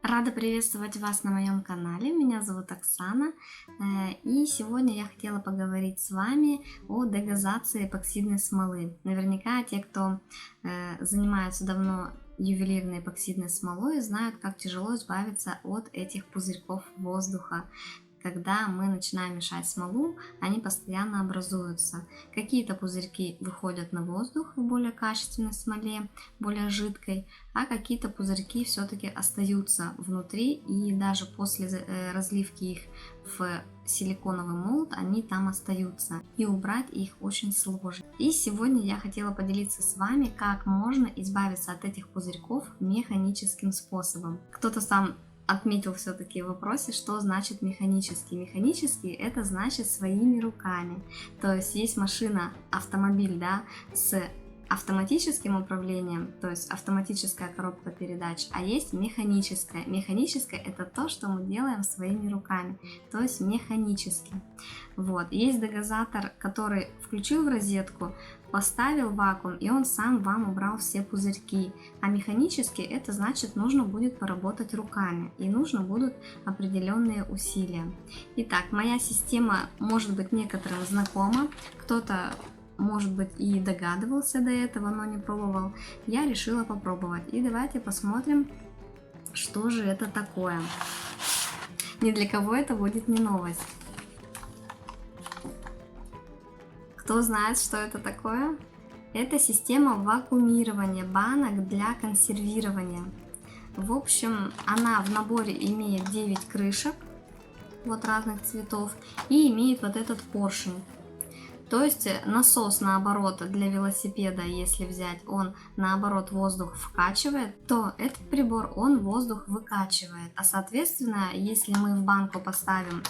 Рада приветствовать вас на моем канале. Меня зовут Оксана. И сегодня я хотела поговорить с вами о дегазации эпоксидной смолы. Наверняка те, кто занимается давно ювелирной эпоксидной смолой, знают, как тяжело избавиться от этих пузырьков воздуха. Когда мы начинаем мешать смолу, они постоянно образуются. Какие-то пузырьки выходят на воздух в более качественной смоле, более жидкой, а какие-то пузырьки все-таки остаются внутри, и даже после разливки их в силиконовый молд они там остаются, и убрать их очень сложно. И сегодня я хотела поделиться с вами, как можно избавиться от этих пузырьков механическим способом. Кто-то сам отметил все-таки в вопросе, что значит механический. Механический — это значит своими руками. То есть есть машина, автомобиль, да, с автоматическим управлением, то есть автоматическая коробка передач, а есть механическая. Механическая — это то, что мы делаем своими руками, то есть механически. Вот. Есть дегазатор, который включил в розетку, поставил вакуум, и он сам вам убрал все пузырьки. А механически — это значит, нужно будет поработать руками, и нужно будут определенные усилия. Итак, моя система может быть некоторым знакома, кто-то может быть и догадывался до этого, но не пробовал. Я решила попробовать. И давайте посмотрим, что же это такое. Ни для кого это будет не новость. Кто знает, что это такое? Это система вакуумирования банок для консервирования. В общем, она в наборе имеет 9 крышек, вот разных цветов, и имеет вот этот поршень. То есть насос, наоборот, для велосипеда, если взять, он наоборот воздух вкачивает, то этот прибор, он воздух выкачивает. А соответственно, если мы в банку поставим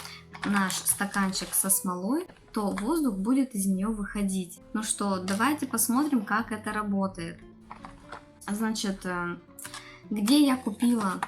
наш стаканчик со смолой, то воздух будет из нее выходить. Ну что, давайте посмотрим, как это работает. Значит, где я купила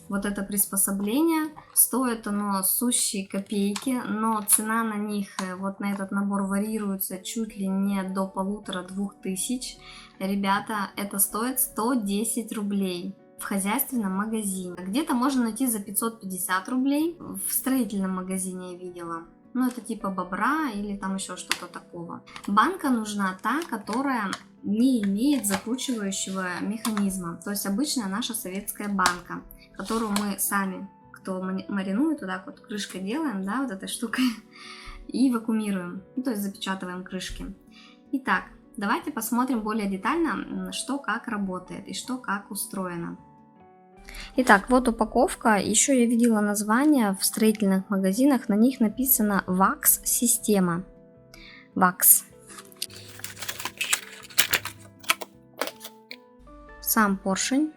вот это приспособление? Стоит оно сущие копейки, но цена на них, вот на этот набор, варьируется чуть ли не до 1500-2000. Ребята, это стоит 110 рублей в хозяйственном магазине. Где-то можно найти за 550 рублей. В строительном магазине я видела. Ну, это типа Бобра или там еще что-то такого. Банка нужна та, которая не имеет закручивающего механизма. То есть обычная наша советская банка, которую мы сами, кто маринует, вот так вот крышкой делаем, да, вот этой штукой, и вакуумируем, ну, то есть запечатываем крышки. Итак, давайте посмотрим более детально, что как работает и что как устроено. Итак, вот упаковка. Еще я видела название в строительных магазинах, на них написано VAX система. VAX. Сам поршень.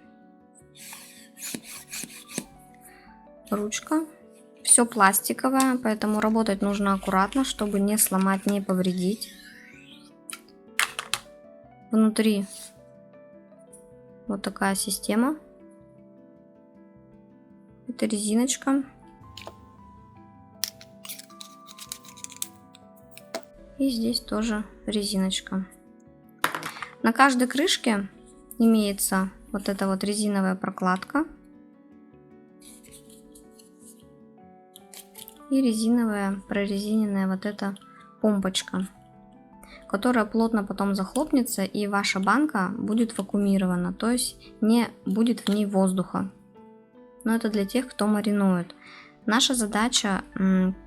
Ручка. Все пластиковое, поэтому работать нужно аккуратно, чтобы не сломать, не повредить. Внутри вот такая система. Это резиночка. И здесь тоже резиночка. На каждой крышке имеется вот эта вот резиновая прокладка. И резиновая прорезиненная вот эта помпочка, которая плотно потом захлопнется, и ваша банка будет вакуумирована, то есть не будет в ней воздуха. Но это для тех, кто маринует. Наша задача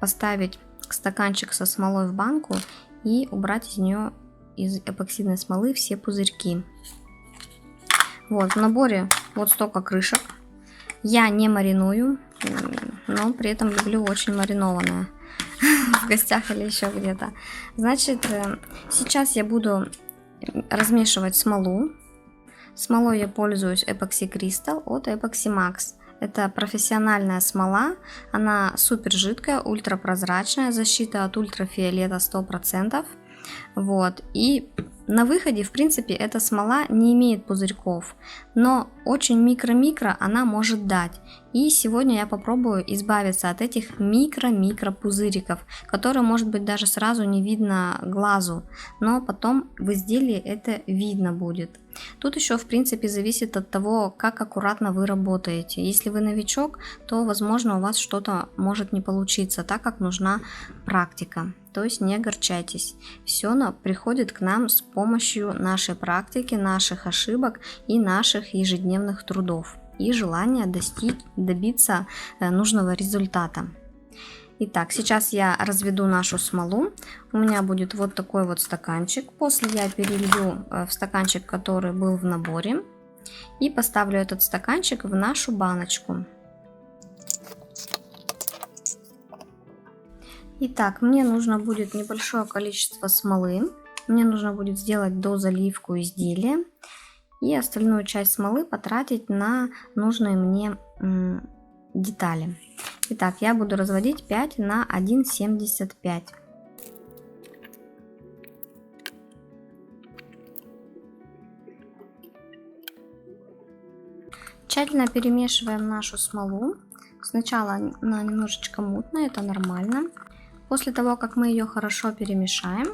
поставить стаканчик со смолой в банку и убрать из нее, из эпоксидной смолы, все пузырьки. Вот, в наборе вот столько крышек. Я не мариную, но при этом люблю очень маринованное в гостях или еще где-то. Значит, сейчас я буду размешивать смолу. Смолой я пользуюсь Epoxy Crystal от Epoxy Max. Это профессиональная смола, она супер жидкая, ультрапрозрачная, защита от ультрафиолета 100%. Вот. И на выходе, в принципе, эта смола не имеет пузырьков, но очень микро-микро она может дать. И сегодня я попробую избавиться от этих микро-микро пузыриков, которые, может быть, даже сразу не видно глазу, но потом в изделии это видно будет. Тут еще в принципе зависит от того, как аккуратно вы работаете. Если вы новичок, то возможно у вас что-то может не получиться, так как нужна практика. То есть не огорчайтесь. Все приходит к нам с помощью нашей практики, наших ошибок и наших ежедневных трудов и желания добиться нужного результата. Итак, сейчас я разведу нашу смолу. У меня будет вот такой вот стаканчик. После я перелью в стаканчик, который был в наборе. И поставлю этот стаканчик в нашу баночку. Итак, мне нужно будет небольшое количество смолы. Мне нужно будет сделать дозаливку изделия. И остальную часть смолы потратить на нужные мне детали. Итак, я буду разводить 5 на 1,75. Тщательно перемешиваем нашу смолу. Сначала она немножечко мутная, это нормально. После того, как мы ее хорошо перемешаем,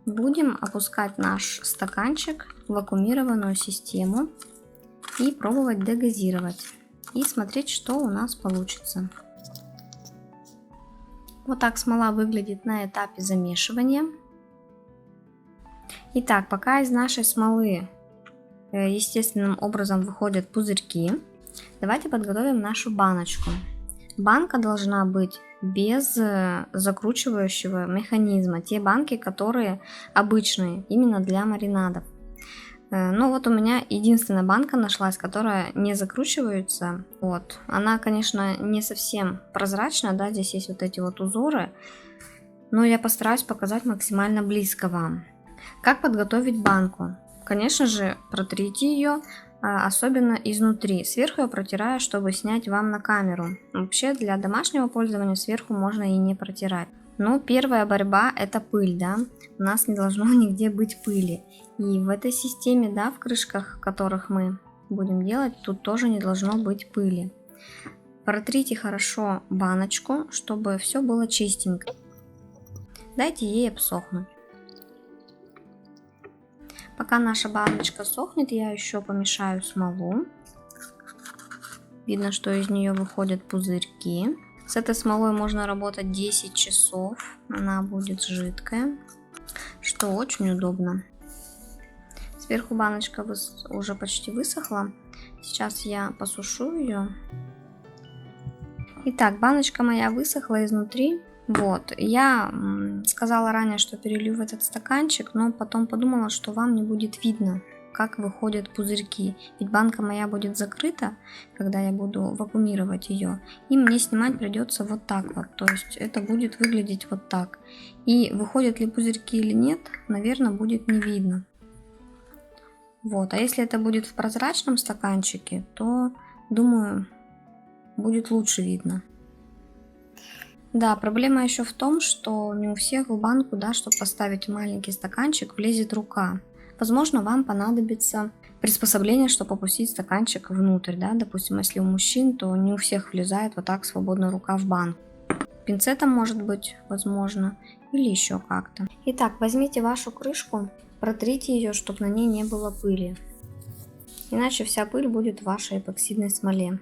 будем опускать наш стаканчик в вакуумированную систему и пробовать дегазировать. И смотреть, что у нас получится. Вот так смола выглядит на этапе замешивания. Итак, пока из нашей смолы естественным образом выходят пузырьки, давайте подготовим нашу баночку. Банка должна быть без закручивающего механизма. Те банки, которые обычные, именно для маринадов. Ну вот у меня единственная банка нашлась, которая не закручивается. Вот. Она, конечно, не совсем прозрачная, да, здесь есть вот эти вот узоры. Но я постараюсь показать максимально близко вам. Как подготовить банку? Конечно же, протрите ее, особенно изнутри. Сверху я протираю, чтобы снять вам на камеру. Вообще для домашнего пользования сверху можно и не протирать. Но первая борьба — это пыль, да, у нас не должно нигде быть пыли. И в этой системе, да, в крышках, которых мы будем делать, тут тоже не должно быть пыли. Протрите хорошо баночку, чтобы все было чистенько. Дайте ей обсохнуть. Пока наша баночка сохнет, я еще помешаю смолу. Видно, что из нее выходят пузырьки. С этой смолой можно работать 10 часов, она будет жидкая, что очень удобно. Сверху баночка уже почти высохла, сейчас я посушу ее. Итак, баночка моя высохла изнутри. Вот, я сказала ранее, что перелью в этот стаканчик, но потом подумала, что вам не будет видно, как выходят пузырьки. Ведь банка моя будет закрыта, когда я буду вакуумировать ее. И мне снимать придется вот так вот. То есть это будет выглядеть вот так. И выходят ли пузырьки или нет, наверное, будет не видно. Вот. А если это будет в прозрачном стаканчике, то, думаю, будет лучше видно. Да, проблема еще в том, что не у всех в банку, да, чтобы поставить маленький стаканчик, влезет рука. Возможно, вам понадобится приспособление, чтобы опустить стаканчик внутрь, да, допустим, если у мужчин, то не у всех влезает вот так свободно рука в банку. Пинцетом может быть, возможно, или еще как-то. Итак, возьмите вашу крышку, протрите ее, чтобы на ней не было пыли. Иначе вся пыль будет в вашей эпоксидной смоле.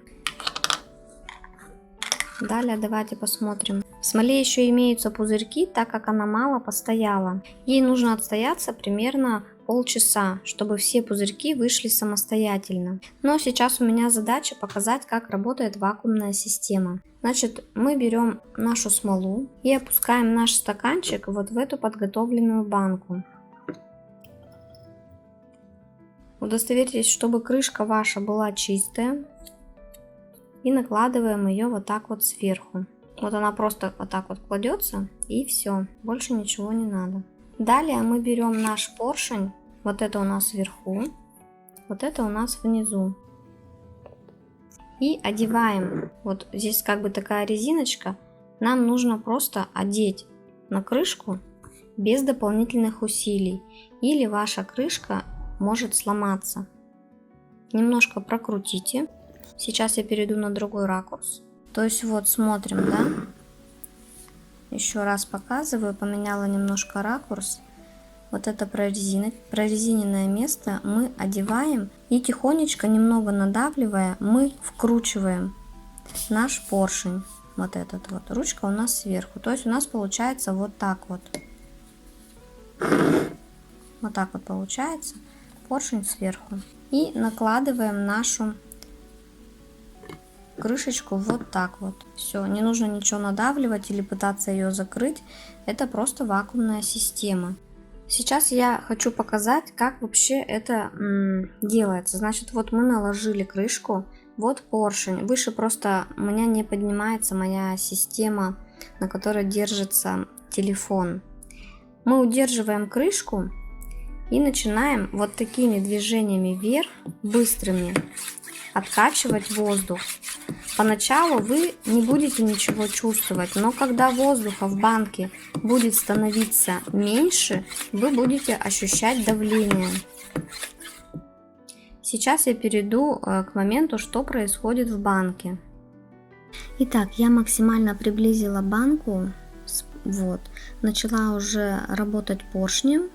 Далее давайте посмотрим. В смоле еще имеются пузырьки, так как она мало постояла. Ей нужно отстояться примерно полчаса, чтобы все пузырьки вышли самостоятельно. Но сейчас у меня задача показать, как работает вакуумная система. Значит, мы берем нашу смолу и опускаем наш стаканчик вот в эту подготовленную банку. Удостоверьтесь, чтобы крышка ваша была чистая. И накладываем ее вот так вот сверху. Вот она просто вот так вот кладется, и все, больше ничего не надо. Далее мы берем наш поршень, вот это у нас вверху, вот это у нас внизу. И одеваем, вот здесь как бы такая резиночка, нам нужно просто одеть на крышку без дополнительных усилий, или ваша крышка может сломаться. Немножко прокрутите. Сейчас я перейду на другой ракурс. То есть вот смотрим, да? Еще раз показываю, поменяла немножко ракурс. вот это прорезиненное место мы одеваем и тихонечко, немного надавливая, мы вкручиваем наш поршень. Вот этот вот. Ручка у нас сверху. То есть у нас получается вот так вот. Вот так вот получается. Поршень сверху. И накладываем нашу крышечку вот так вот. Все, не нужно ничего надавливать или пытаться ее закрыть. Это просто вакуумная система. Сейчас я хочу показать, как вообще это делается. Значит, вот мы наложили крышку, вот поршень. Выше просто у меня не поднимается моя система, на которой держится телефон. Мы удерживаем крышку и начинаем вот такими движениями вверх, быстрыми, откачивать воздух. Поначалу вы не будете ничего чувствовать, но когда воздуха в банке будет становиться меньше, вы будете ощущать давление. Сейчас я перейду к моменту, что происходит в банке. Итак, я максимально приблизила банку, вот, начала уже работать поршнем,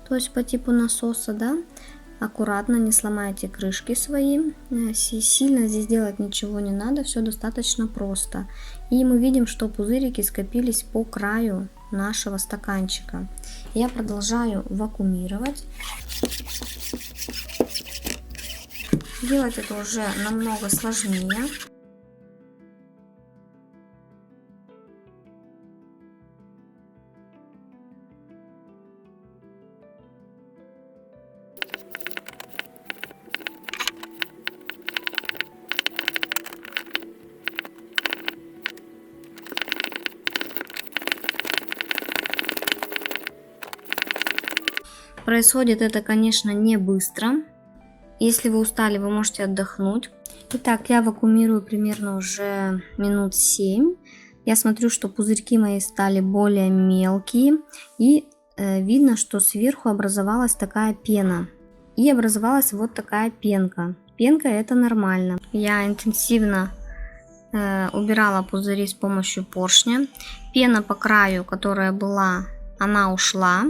то есть по типу насоса, да. Аккуратно, не сломайте крышки свои, сильно здесь делать ничего не надо, все достаточно просто. И мы видим, что пузырики скопились по краю нашего стаканчика. Я продолжаю вакуумировать. Делать это уже намного сложнее. Происходит это, конечно, не быстро. Если вы устали, вы можете отдохнуть. Итак, я вакуумирую примерно уже минут 7. Я смотрю, что пузырьки мои стали более мелкие. И видно, что сверху образовалась такая пена. И образовалась вот такая пенка. Пенка — это нормально. Я интенсивно убирала пузыри с помощью поршня. Пена по краю, которая была, она ушла.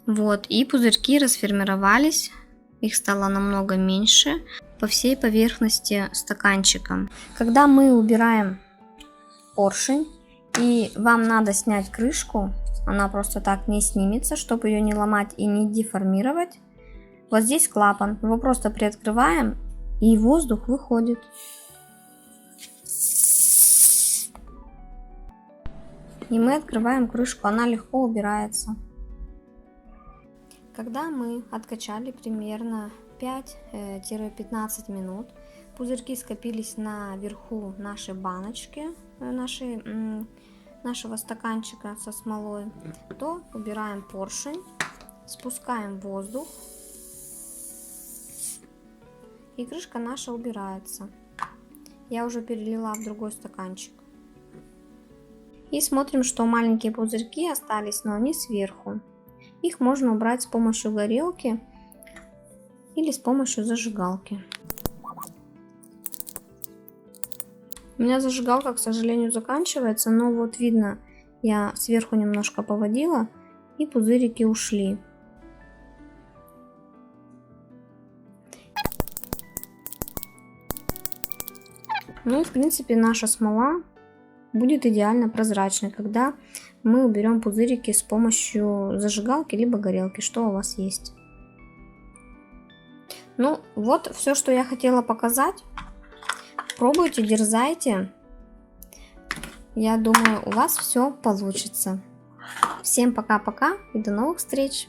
Вот, и пузырьки расформировались, их стало намного меньше по всей поверхности стаканчика. Когда мы убираем поршень и вам надо снять крышку, она просто так не снимется, чтобы ее не ломать и не деформировать. Вот здесь клапан, его просто приоткрываем и воздух выходит. И мы открываем крышку, она легко убирается. Когда мы откачали примерно 5-15 минут, пузырьки скопились наверху нашей баночки, нашего стаканчика со смолой, то убираем поршень, спускаем воздух, и крышка наша убирается. Я уже перелила в другой стаканчик. И смотрим, что маленькие пузырьки остались, но они сверху. Их можно убрать с помощью горелки или с помощью зажигалки. У меня зажигалка, к сожалению, заканчивается, но вот видно, я сверху немножко поводила, и пузырики ушли. Ну и в принципе наша смола будет идеально прозрачной, когда мы уберем пузырики с помощью зажигалки либо горелки, что у вас есть. Ну вот все, что я хотела показать. Пробуйте, дерзайте. Я думаю, у вас все получится. Всем пока-пока и до новых встреч!